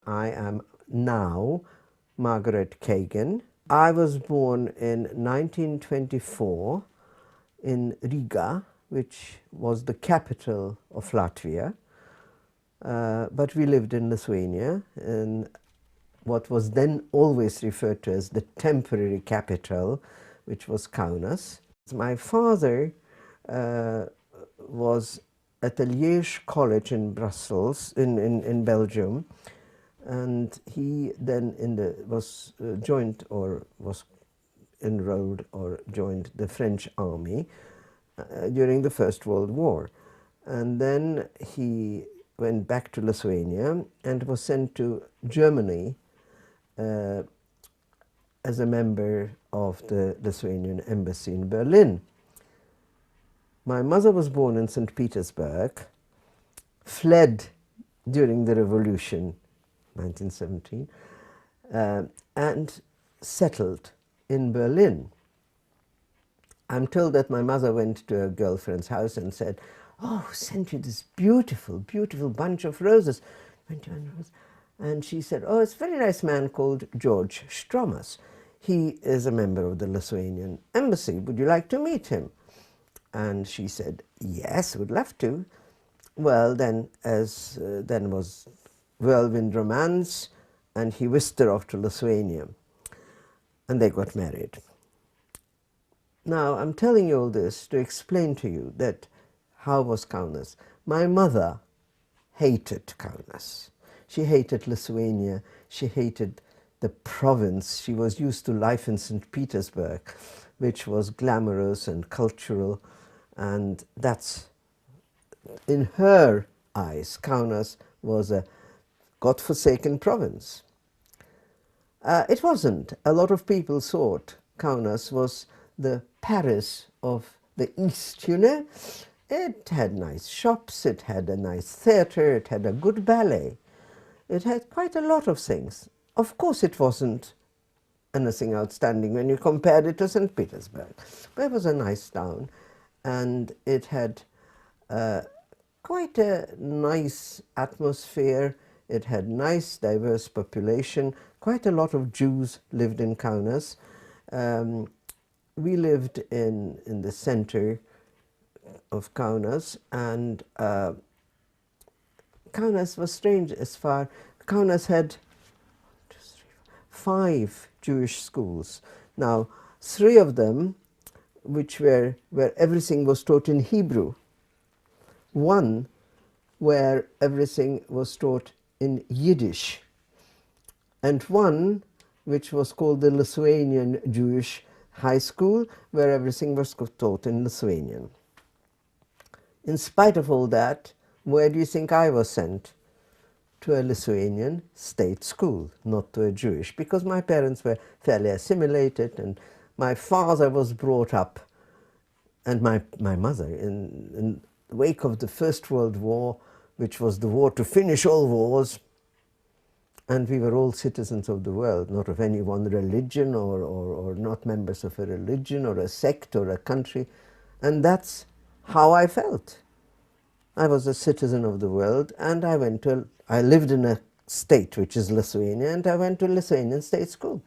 I am now Margaret Kagan. I was born in 1924 in Riga, which was the capital of Latvia, but we lived in Lithuania, in what was then always referred to as the temporary capital, which was Kaunas. My father was at the Liège College in Brussels, in Belgium, and he then was joined or was enrolled or joined the French army during the First World War. And then he went back to Lithuania and was sent to Germany as a member of the Lithuanian embassy in Berlin. My mother was born in St. Petersburg, fled during the revolution, 1917, and settled in Berlin. I'm told that my mother went to a girlfriend's house and said, "Oh, sent you this beautiful, beautiful bunch of roses." 21 roses. And she said, "Oh, it's a very nice man called George Stromas. He is a member of the Lithuanian embassy. Would you like to meet him?" And she said, "Yes, would love to." Well, then, then was whirlwind romance, and he whisked her off to Lithuania, and they got married. Now, I'm telling you all this to explain to you that how was Kaunas. My mother hated Kaunas. She hated Lithuania. She hated the province. She was used to life in St. Petersburg, which was glamorous and cultural, and that's, in her eyes, Kaunas was a God-forsaken province. It wasn't. A lot of people thought Kaunas was the Paris of the East, you know. It had nice shops, it had a nice theatre, it had a good ballet. It had quite a lot of things. Of course it wasn't anything outstanding when you compared it to St. Petersburg, but it was a nice town, and it had quite a nice atmosphere. It had nice, diverse population. Quite a lot of Jews lived in Kaunas. We lived in the center of Kaunas, and Kaunas was strange as far. Kaunas had 5 Jewish schools. Now, 3 of them, which were where everything was taught in Hebrew. 1 where everything was taught in Yiddish, and 1 which was called the Lithuanian Jewish High School, where everything was taught in Lithuanian. In spite of all that, where do you think I was sent? To a Lithuanian state school, not to a Jewish, because my parents were fairly assimilated, and my father was brought up, and my mother, in the wake of the First World War, which was the war to finish all wars, and we were all citizens of the world, not of any one religion or not members of a religion or a sect or a country. And that's how I felt. I was a citizen of the world, and I lived in a state which is Lithuania, and I went to Lithuanian state school.